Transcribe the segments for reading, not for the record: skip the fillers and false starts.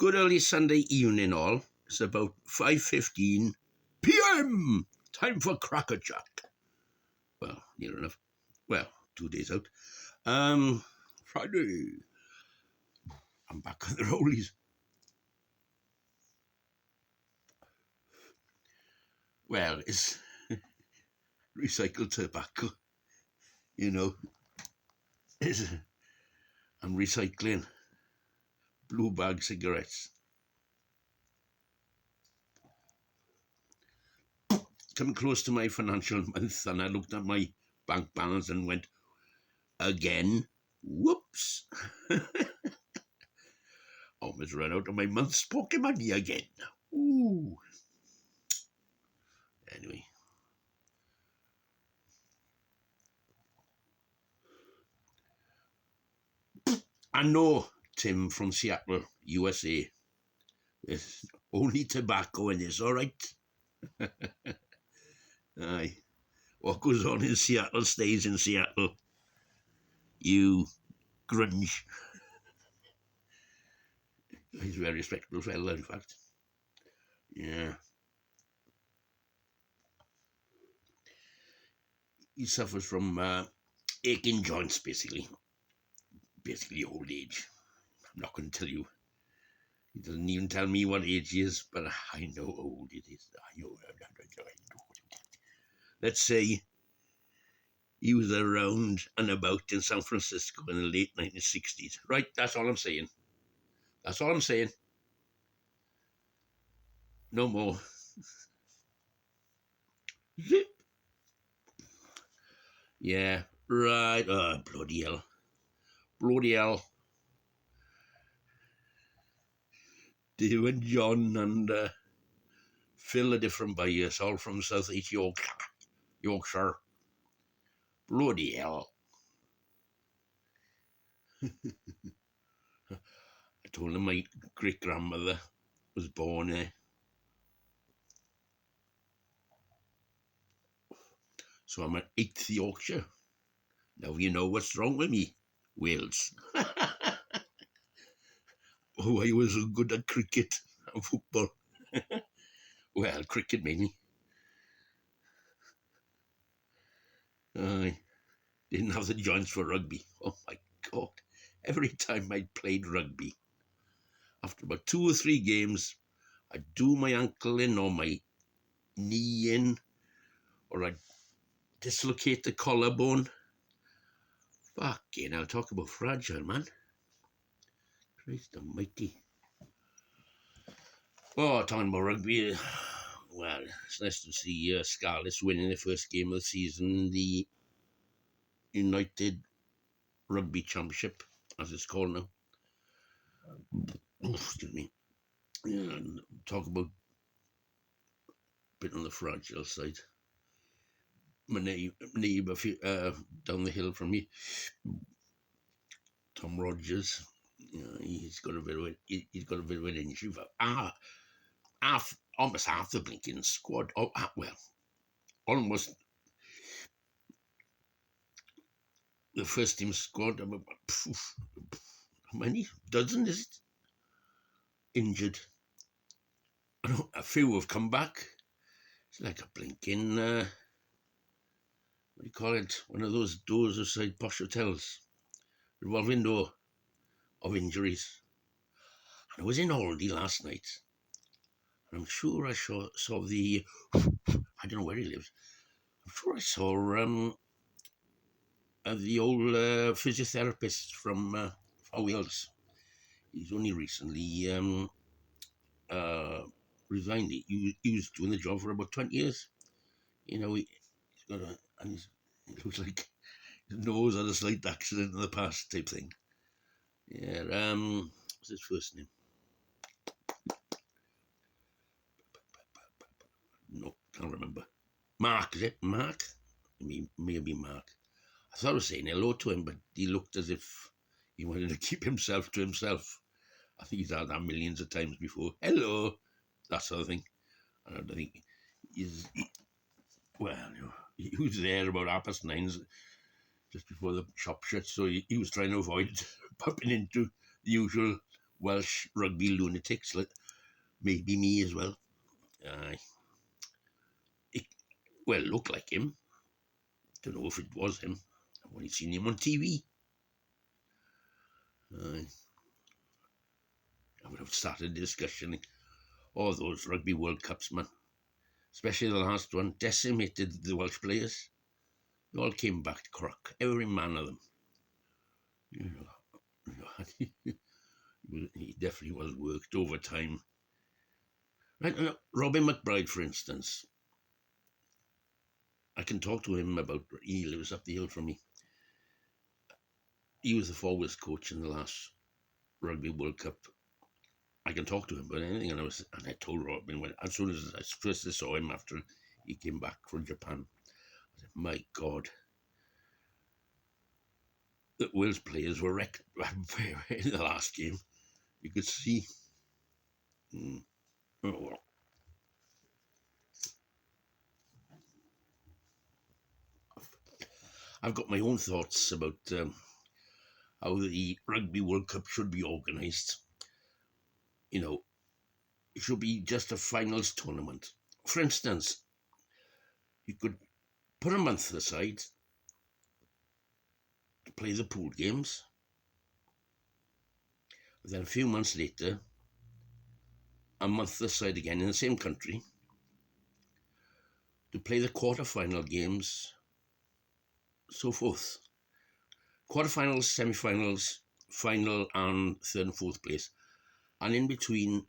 Good early Sunday evening, all. It's about 5:15 p.m. Time for Cracker Jack. Well, near enough. Well, 2 days out. Friday. I'm back on the rollies. Well, it's recycled tobacco. You know, I'm recycling blue bag cigarettes. Coming close to my financial month, and I looked at my bank balance and went, again? Whoops. Almost run out of my month's pocket money again. Ooh. Anyway. I know Tim from Seattle, USA. There's only tobacco in this, all right? Aye. What goes on in Seattle stays in Seattle. You grunge. He's a very respectable fella, in fact. Yeah. He suffers from aching joints, basically. Basically old age. I'm not going to tell you. He doesn't even tell me what age he is, but I know how old it is. I know. Let's say he was around and about in San Francisco in the late 1960s. Right, that's all I'm saying. That's all I'm saying. No more. Zip. Yeah, right. Oh, bloody hell. Bloody hell. Dave and John and Phil are different buyers, all from South East Yorkshire. Bloody hell. I told him my great-grandmother was born there. So I'm at 8th Yorkshire. Now you know what's wrong with me. Wales. Oh, I was so good at cricket and football. Well, cricket mainly. I didn't have the joints for rugby. Oh my God. Every time I played rugby, after about 2 or 3 games, I'd do my ankle in or my knee in, or I'd dislocate the collarbone. Fucking hell, talk about fragile, man. Christ almighty. Oh, talking about rugby, well, it's nice to see Scarlets winning the first game of the season in the United Rugby Championship, as it's called now. Oh, excuse me. Yeah, and talk about a bit on the fragile side. My neighbour down the hill from me, Tom Rogers, he's got a bit of an injury. Almost half the blinking squad. Oh, well, almost the first team squad. How many? Dozen, is it? Injured. A few have come back. It's like a blinking, what do you call it? One of those doors outside posh hotels. Revolving door of injuries. And I was in Aldi last night. And I'm sure I saw the, I don't know where he lives. I'm sure I saw the old physiotherapist from Wales. He's only recently resigned. He was doing the job for about 20 years. You know, he's got it looks like his nose had a slight accident in the past type thing. Yeah, what's his first name? No, can't remember. Mark, is it? Mark? Maybe Mark. I thought I was saying hello to him, but he looked as if he wanted to keep himself to himself. I think he's had that millions of times before. Hello, that sort of thing. I don't think well, he was there about 9:30, just before the shop shut, so he was trying to avoid bumping into the usual Welsh rugby lunatics, like maybe me as well. Uh, it, well, looked like him. Don't know if it was him. I've only seen him on TV. I would have started a discussion. All those Rugby World Cups, man, especially the last one, decimated the Welsh players. They all came back to crock, every man of them. You know, he definitely was worked overtime. Right, Robin McBride, for instance, I can talk to him about. He lives up the hill from me. He was the forwards coach in the last Rugby World Cup. I can talk to him about anything, and I told Robin as soon as I first saw him after he came back from Japan. I said, "My God, the Wales players were wrecked in the last game. You could see." Oh, well. I've got my own thoughts about how the Rugby World Cup should be organised. You know, it should be just a finals tournament. For instance, you could put a month aside to play the pool games. Then a few months later, a month aside again in the same country to play the quarter-final games, so forth. Quarterfinals, semi-finals, final, and third and fourth place. And in between,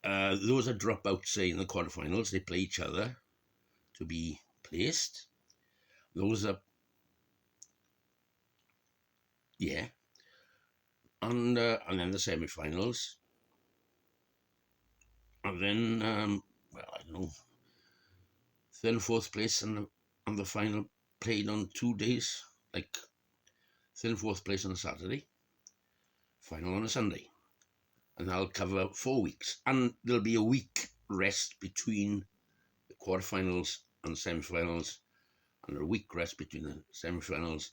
those that drop out, say, in the quarterfinals, they play each other to be placed. Those that, yeah. And then the semi-finals. And then, well, I don't know, third and fourth place and the final played on 2 days, like third and fourth place on a Saturday, final on a Sunday. And that'll cover 4 weeks. And there'll be a week rest between the quarterfinals and the semi-finals, and a week rest between the semi-finals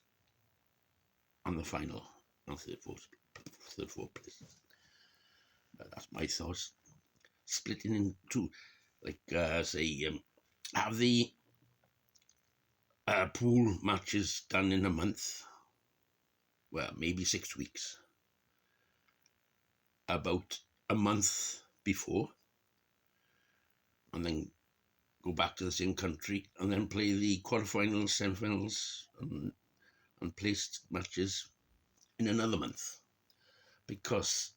and the final on third, fourth place. That's my thoughts. Splitting into, like, say, have the pool matches done in a month. Well, maybe 6 weeks. About a month before, and then go back to the same country, and then play the quarterfinals, semi-finals, and placed matches in another month. Because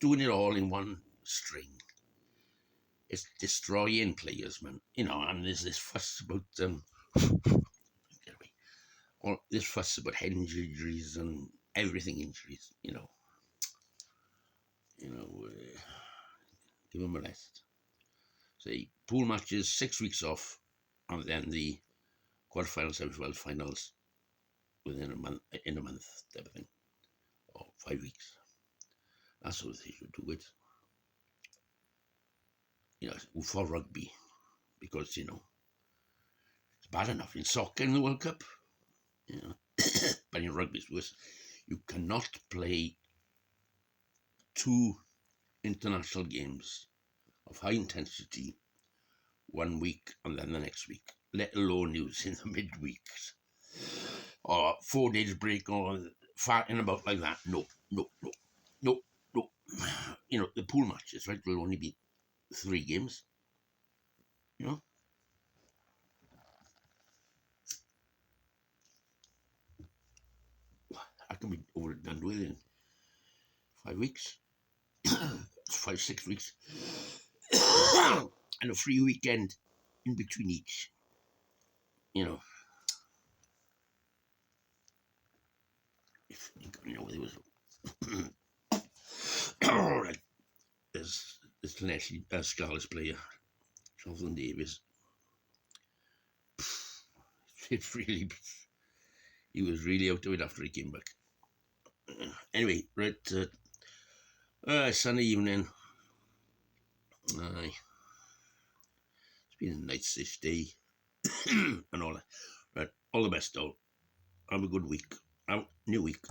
doing it all in one string is destroying players, man. You know, and there's this fuss about all this fuss about head injuries and everything injuries. Give them a rest. Say pool matches, 6 weeks off, and then the quarterfinals, semi-finals, finals within a month, type of thing, or 5 weeks. That's what they should do it. For rugby, because it's bad enough in soccer in the World Cup, but in rugby it's worse. You cannot play 2 international games of high intensity 1 week and then the next week, let alone use in the midweeks or 4 days break or farting about like that. No. The pool matches, right, will only be 3 games. I can be over and done with in 5 weeks, 5-6 weeks, and a free weekend in between each. If there was right, there's this Leslie Scarlets player, Jonathan Davis. It really, he was really out of it after he came back. Anyway, right, Sunday evening. It's been a nice-ish day and all that. Right, all the best, all. Have a good week. New week.